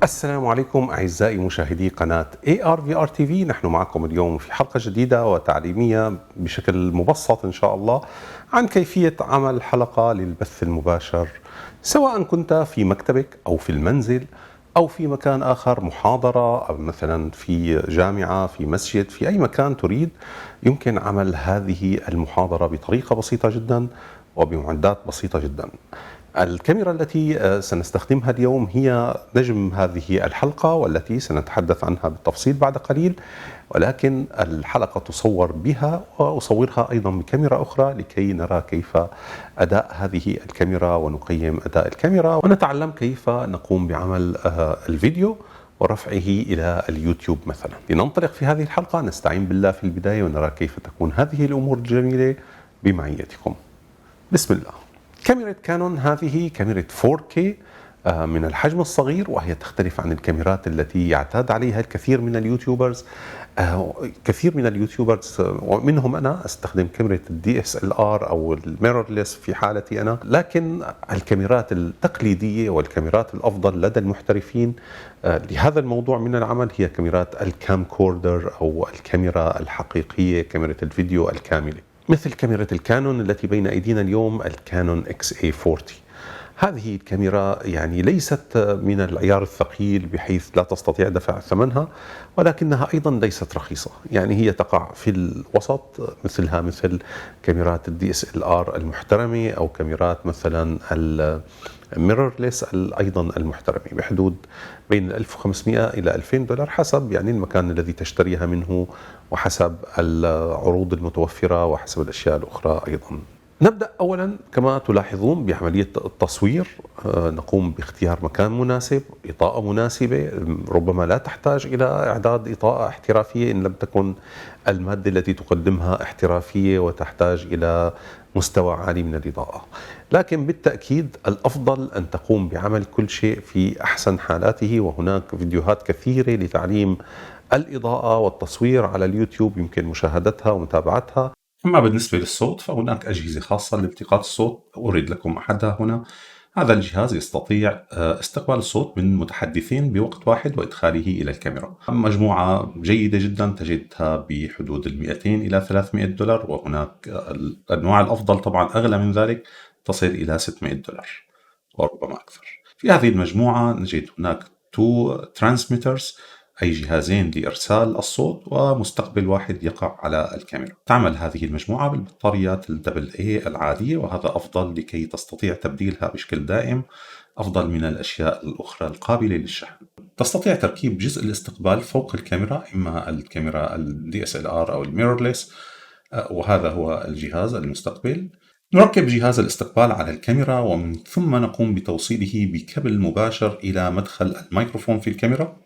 السلام عليكم أعزائي مشاهدي قناة AR VR TV. نحن معكم اليوم في حلقة جديدة وتعليمية بشكل مبسط إن شاء الله عن كيفية عمل حلقة للبث المباشر، سواء كنت في مكتبك أو في المنزل أو في مكان آخر، محاضرة أو مثلا في جامعة، في مسجد، في أي مكان تريد. يمكن عمل هذه المحاضرة بطريقة بسيطة جدا وبمعدات بسيطة جدا. الكاميرا التي سنستخدمها اليوم هي نجم هذه الحلقة، والتي سنتحدث عنها بالتفصيل بعد قليل، ولكن الحلقة تصور بها وأصورها أيضا بكاميرا أخرى لكي نرى كيف أداء هذه الكاميرا ونقيم أداء الكاميرا ونتعلم كيف نقوم بعمل الفيديو ورفعه إلى اليوتيوب مثلا. لننطلق في هذه الحلقة نستعين بالله في البداية ونرى كيف تكون هذه الأمور الجميلة بمعيتكم. بسم الله. كاميرا كانون هذه كاميرا 4K من الحجم الصغير، وهي تختلف عن الكاميرات التي يعتاد عليها الكثير من اليوتيوبرز. كثير من اليوتيوبرز ومنهم أنا استخدم كاميرا DSLR أو الميرورلس في حالتي أنا، لكن الكاميرات التقليدية والكاميرات الأفضل لدى المحترفين لهذا الموضوع من العمل هي كاميرات الكام كوردر أو الكاميرا الحقيقية، كاميرا الفيديو الكاملة، مثل كاميرا الكانون التي بين أيدينا اليوم، الكانون XA40. هذه الكاميرا يعني ليست من العيار الثقيل بحيث لا تستطيع دفع ثمنها، ولكنها أيضا ليست رخيصة، يعني هي تقع في الوسط، مثلها مثل كاميرات DSLR المحترمة أو كاميرات مثلا الميرورلس أيضا المحترمة، بحدود بين 1500 إلى 2000 دولار حسب يعني المكان الذي تشتريها منه وحسب العروض المتوفرة وحسب الأشياء الأخرى أيضا. نبدأ أولا كما تلاحظون بعملية التصوير. نقوم باختيار مكان مناسب، إضاءة مناسبة، ربما لا تحتاج إلى إعداد إضاءة احترافية إن لم تكن المادة التي تقدمها احترافية وتحتاج إلى مستوى عالي من الإضاءة، لكن بالتأكيد الأفضل أن تقوم بعمل كل شيء في أحسن حالاته. وهناك فيديوهات كثيرة لتعليم الإضاءة والتصوير على اليوتيوب يمكن مشاهدتها ومتابعتها. أما بالنسبة للصوت فهناك أجهزة خاصة لالتقاط الصوت، أورد لكم أحدها هنا. هذا الجهاز يستطيع استقبال الصوت من متحدثين بوقت واحد وإدخاله إلى الكاميرا. مجموعة جيدة جدا تجدها بحدود 200 إلى 300 دولار، وهناك الأنواع الأفضل طبعا أغلى من ذلك تصل إلى 600 دولار وربما أكثر. في هذه المجموعة نجد هناك 2 transmitters، أي جهازين لإرسال الصوت، ومستقبل واحد يقع على الكاميرا. تعمل هذه المجموعة بالبطاريات AA العادية، وهذا أفضل لكي تستطيع تبديلها بشكل دائم، أفضل من الأشياء الأخرى القابلة للشحن. تستطيع تركيب جزء الاستقبال فوق الكاميرا، إما الكاميرا DSLR أو الميرورلس، وهذا هو الجهاز المستقبل. نركب جهاز الاستقبال على الكاميرا ومن ثم نقوم بتوصيله بكابل مباشر إلى مدخل الميكروفون في الكاميرا.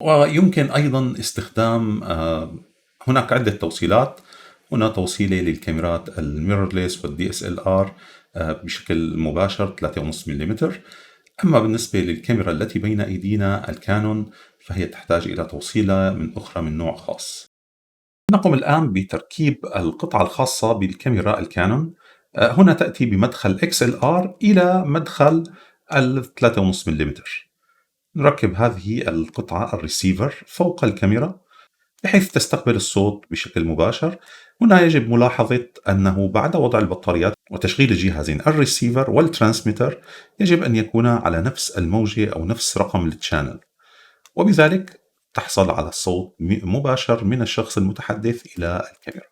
ويمكن أيضا استخدام هناك عدة توصيلات. هنا توصيلة للكاميرات الميرورلس والDSLR بشكل مباشر 3.5 ملم. أما بالنسبة للكاميرا التي بين أيدينا الكانون فهي تحتاج إلى توصيلة أخرى من نوع خاص. نقوم الآن بتركيب القطعة الخاصة بالكاميرا الكانون. هنا تأتي بمدخل XLR إلى مدخل 3.5 ملم. نركب هذه القطعة الريسيفر فوق الكاميرا بحيث تستقبل الصوت بشكل مباشر. هنا يجب ملاحظة أنه بعد وضع البطاريات وتشغيل الجهازين الريسيفر والترانسميتر يجب أن يكونا على نفس الموجة أو نفس رقم التشانل، وبذلك تحصل على الصوت مباشر من الشخص المتحدث إلى الكاميرا.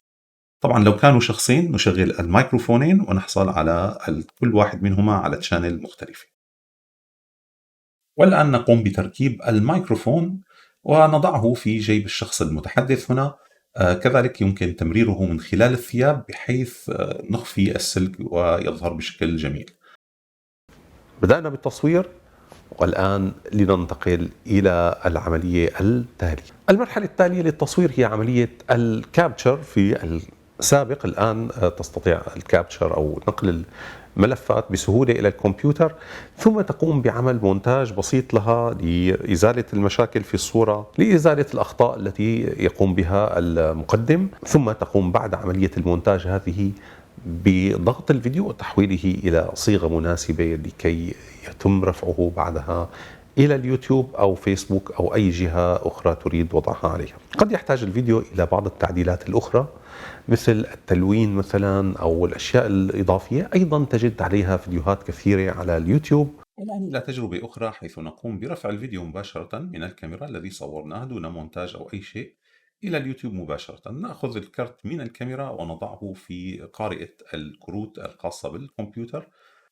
طبعا لو كانوا شخصين نشغل الميكروفونين ونحصل على كل واحد منهما على تشانل مختلفة. والآن نقوم بتركيب الميكروفون ونضعه في جيب الشخص المتحدث هنا. كذلك يمكن تمريره من خلال الثياب بحيث نخفي السلك ويظهر بشكل جميل. بدأنا بالتصوير، والآن لننتقل إلى العملية التالية. المرحلة التالية للتصوير هي عملية الكابتشر. في السابق الآن تستطيع الكابتشر أو نقل الملفات بسهولة إلى الكمبيوتر، ثم تقوم بعمل مونتاج بسيط لها لإزالة المشاكل في الصورة، لإزالة الأخطاء التي يقوم بها المقدم، ثم تقوم بعد عملية المونتاج هذه بضغط الفيديو وتحويله إلى صيغة مناسبة لكي يتم رفعه بعدها إلى اليوتيوب أو فيسبوك أو أي جهة أخرى تريد وضعها عليها. قد يحتاج الفيديو إلى بعض التعديلات الأخرى مثل التلوين مثلا أو الأشياء الإضافية، أيضا تجد عليها فيديوهات كثيرة على اليوتيوب. والآن إلى تجربة أخرى حيث نقوم برفع الفيديو مباشرة من الكاميرا الذي صورناه دون مونتاج أو أي شيء إلى اليوتيوب مباشرة. نأخذ الكرت من الكاميرا ونضعه في قارئة الكروت الخاصة بالكمبيوتر.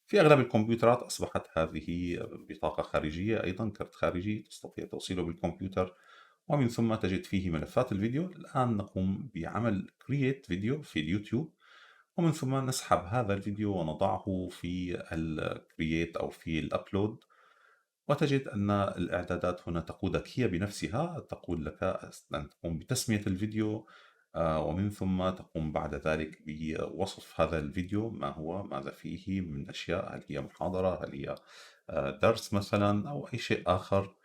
في أغلب الكمبيوترات أصبحت هذه بطاقة خارجية، أيضا كرت خارجي تستطيع توصيله بالكمبيوتر، ومن ثم تجد فيه ملفات الفيديو. الآن نقوم بعمل Create فيديو في اليوتيوب، ومن ثم نسحب هذا الفيديو ونضعه في الكرييت أو في الأبلود، وتجد أن الإعدادات هنا تقودك هي بنفسها، تقول لك أن تقوم بتسمية الفيديو، ومن ثم تقوم بعد ذلك بوصف هذا الفيديو ما هو، ماذا فيه من أشياء، هل هي محاضرة، هل هي درس مثلا، أو أي شيء آخر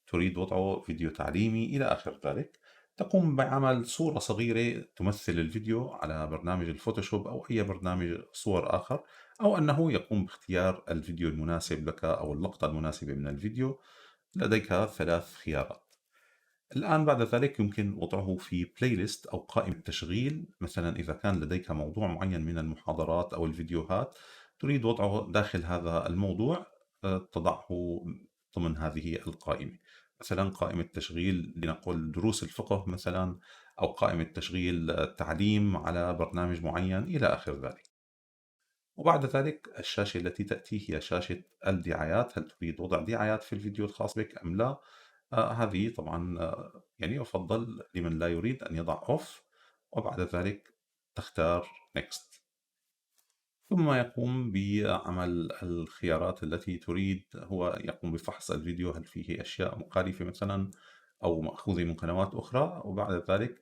تريد وضعه، فيديو تعليمي إلى آخر ذلك. تقوم بعمل صورة صغيرة تمثل الفيديو على برنامج الفوتوشوب أو أي برنامج صور آخر، أو أنه يقوم باختيار الفيديو المناسب لك أو اللقطة المناسبة من الفيديو. لديك 3 خيارات. الآن بعد ذلك يمكن وضعه في بلاي ليست أو قائمة تشغيل، مثلا إذا كان لديك موضوع معين من المحاضرات أو الفيديوهات تريد وضعه داخل هذا الموضوع، تضعه ضمن هذه القائمة. مثلا قائمة تشغيل لنقل دروس الفقه مثلا، أو قائمة تشغيل تعليم على برنامج معين إلى آخر ذلك. وبعد ذلك الشاشة التي تأتي هي شاشة الدعايات. هل تريد وضع دعايات في الفيديو الخاص بك أم لا؟ هذه طبعا يعني يفضل لمن لا يريد أن يضع أوف، وبعد ذلك تختار Next. ثم يقوم بعمل الخيارات التي تريد. هو يقوم بفحص الفيديو هل فيه أشياء مخالفة مثلا أو مأخوذة من قنوات أخرى، وبعد ذلك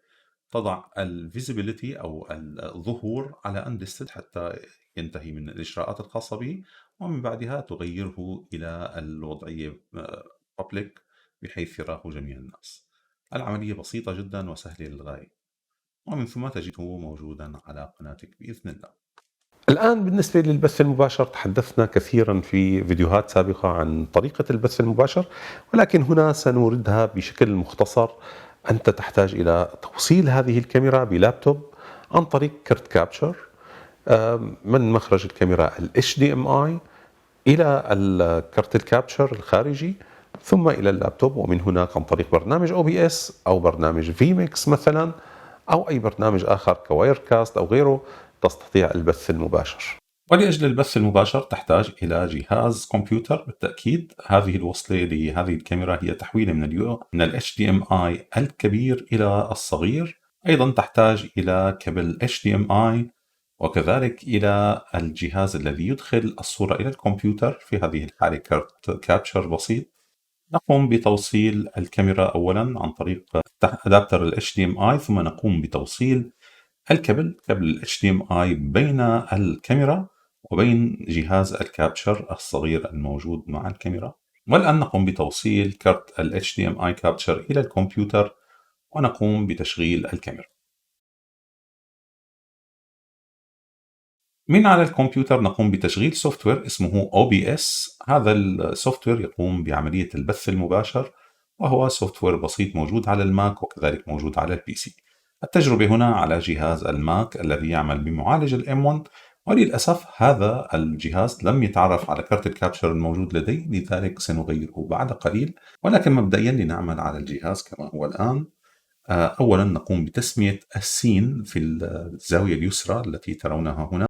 تضع الفيزيبيليتي أو الظهور على unlisted حتى ينتهي من الإجراءات الخاصة به، ومن بعدها تغيره إلى الوضعية public بحيث يراه جميع الناس. العملية بسيطة جدا وسهلة للغاية، ومن ثم تجده موجودا على قناتك بإذن الله. الآن بالنسبة للبث المباشر تحدثنا كثيرا في فيديوهات سابقة عن طريقة البث المباشر، ولكن هنا سنوردها بشكل مختصر. أنت تحتاج إلى توصيل هذه الكاميرا بلابتوب عن طريق كرت كابتشر من مخرج الكاميرا ال HDMI إلى الكرت الكابتشر الخارجي، ثم إلى اللابتوب، ومن هناك عن طريق برنامج OBS أو برنامج VMix مثلا، أو أي برنامج آخر كواير كاست أو غيره تستطيع البث المباشر. ولأجل البث المباشر تحتاج إلى جهاز كمبيوتر بالتأكيد. هذه الوصلة لهذه الكاميرا هي تحويل من ال HDMI الكبير إلى الصغير. أيضا تحتاج إلى كابل HDMI، وكذلك إلى الجهاز الذي يدخل الصورة إلى الكمبيوتر، في هذه الحالة كارت كابتشر بسيط. نقوم بتوصيل الكاميرا أولا عن طريق أدابتر ال HDMI، ثم نقوم بتوصيل كابل ال HDMI بين الكاميرا وبين جهاز الكابتشر الصغير الموجود مع الكاميرا. والآن نقوم بتوصيل كارت ال HDMI كابتشر إلى الكمبيوتر، ونقوم بتشغيل الكاميرا. من على الكمبيوتر نقوم بتشغيل سوفت وير اسمه OBS. هذا السوفت وير يقوم بعملية البث المباشر، وهو سوفت وير بسيط موجود على الماك وكذلك موجود على البي سي. التجربة هنا على جهاز الماك الذي يعمل بمعالج الM1، وللأسف هذا الجهاز لم يتعرف على كارت الكابتشر الموجود لدي، لذلك سنغيره بعد قليل. ولكن مبدئيا لنعمل على الجهاز كما هو الآن. أولا نقوم بتسمية السين في الزاوية اليسرى التي ترونها هنا،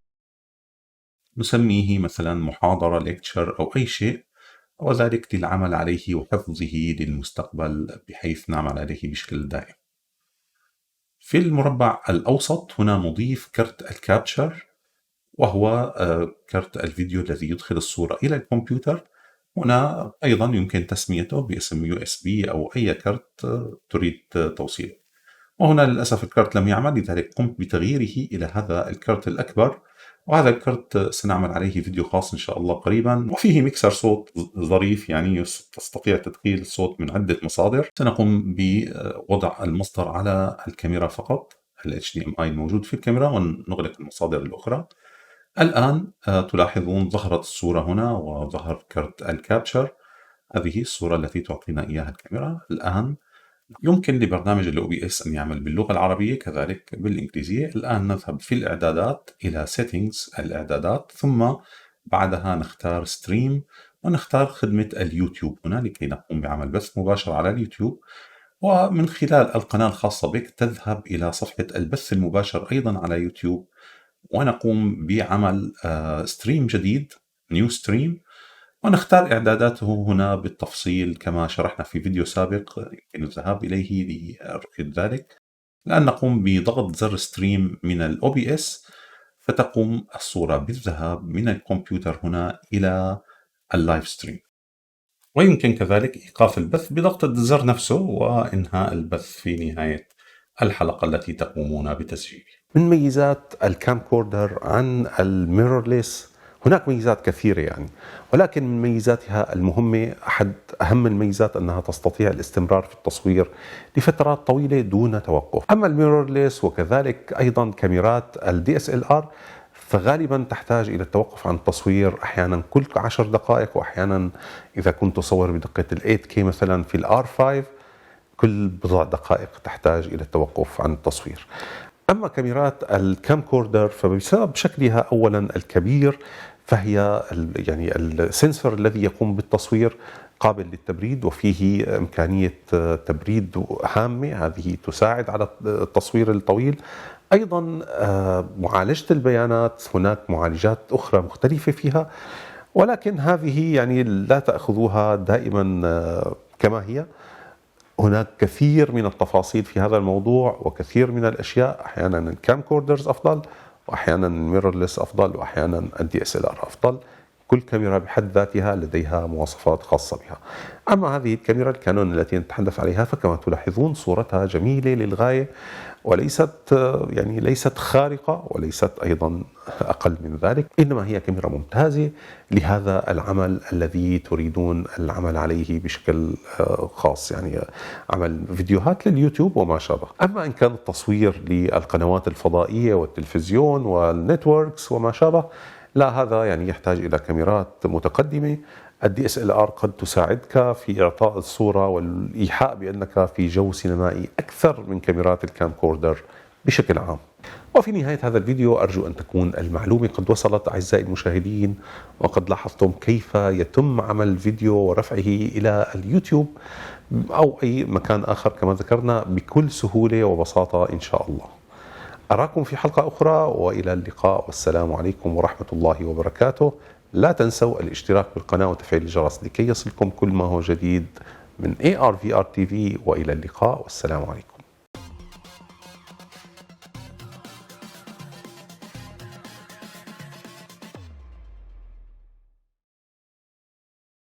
نسميه مثلا محاضرة ليكتشر أو أي شيء، وذلك للعمل عليه وحفظه للمستقبل بحيث نعمل عليه بشكل دائم. في المربع الأوسط هنا نضيف كرت الكابتشر، وهو كرت الفيديو الذي يدخل الصورة إلى الكمبيوتر. هنا أيضا يمكن تسميته باسم USB أو أي كرت تريد توصيله. وهنا للأسف الكرت لم يعمل، لذلك قمت بتغييره إلى هذا الكرت الأكبر، وهذا الكرت سنعمل عليه فيديو خاص إن شاء الله قريبا، وفيه ميكسر صوت ظريف، يعني تستطيع تدخيل الصوت من عدة مصادر. سنقوم بوضع المصدر على الكاميرا فقط، ال HDMI الموجود في الكاميرا، ونغلق المصادر الأخرى. الآن تلاحظون ظهرت الصورة هنا وظهر كرت الكابتشر. هذه الصورة التي تعطينا إياها الكاميرا. الآن يمكن لبرنامج ال OBS أن يعمل باللغة العربية كذلك بالإنجليزية. الآن نذهب في الإعدادات إلى Settings الإعدادات، ثم بعدها نختار Stream ونختار خدمة اليوتيوب هنا لكي نقوم بعمل بث مباشر على اليوتيوب. ومن خلال القناة الخاصة بك تذهب إلى صفحة البث المباشر أيضا على يوتيوب، ونقوم بعمل ستريم جديد، نيو ستريم، ونختار إعداداته هنا بالتفصيل كما شرحنا في فيديو سابق يمكن الذهاب إليه لرؤية ذلك. الآن نقوم بضغط زر ستريم من ال OBS، فتقوم الصورة بالذهاب من الكمبيوتر هنا إلى اللايف ستريم. ويمكن كذلك إيقاف البث بضغط الزر نفسه وإنهاء البث في نهاية الحلقة التي تقومون بتسجيلها. من ميزات الكامكوردر عن الميرورليس هناك ميزات كثيرة يعني، ولكن من ميزاتها المهمة أحد أهم الميزات أنها تستطيع الاستمرار في التصوير لفترات طويلة دون توقف. أما الميرورليس وكذلك أيضا كاميرات الدي اس ال ار فغالبا تحتاج إلى التوقف عن التصوير أحيانا كل 10 دقائق، وأحيانا إذا كنت تصور بدقة ال 8K مثلا في الار 5 كل بضع دقائق تحتاج إلى التوقف عن التصوير. أما كاميرات الكامكوردر فبسبب شكلها أولا الكبير فهي يعني السنسور الذي يقوم بالتصوير قابل للتبريد وفيه إمكانية تبريد هامة، هذه تساعد على التصوير الطويل. أيضا معالجة البيانات هناك معالجات أخرى مختلفة فيها، ولكن هذه يعني لا تأخذوها دائما كما هي. هناك كثير من التفاصيل في هذا الموضوع وكثير من الأشياء، أحيانا الكامكوردرز أفضل، وأحيانا الميرورلس أفضل، وأحيانا الدي اس ال ار أفضل. كل كاميرا بحد ذاتها لديها مواصفات خاصة بها. أما هذه الكاميرا الكانون التي نتحدث عليها فكما تلاحظون صورتها جميلة للغاية، وليست يعني ليست خارقة وليست أيضا أقل من ذلك، إنما هي كاميرا ممتازة لهذا العمل الذي تريدون العمل عليه بشكل خاص، يعني عمل فيديوهات لليوتيوب وما شابه. أما إن كان التصوير للقنوات الفضائية والتلفزيون والنتوركس وما شابه لا، هذا يعني يحتاج إلى كاميرات متقدمة. الدي اس ال ار قد تساعدك في إعطاء الصورة والإيحاء بأنك في جو سينمائي أكثر من كاميرات الكامكوردر بشكل عام. وفي نهاية هذا الفيديو أرجو أن تكون المعلومة قد وصلت أعزائي المشاهدين، وقد لاحظتم كيف يتم عمل فيديو ورفعه إلى اليوتيوب أو أي مكان آخر كما ذكرنا بكل سهولة وبساطة إن شاء الله. أراكم في حلقة أخرى، وإلى اللقاء، والسلام عليكم ورحمة الله وبركاته. لا تنسوا الاشتراك بالقناة وتفعيل الجرس لكي يصلكم كل ما هو جديد من ARVR TV، وإلى اللقاء والسلام عليكم.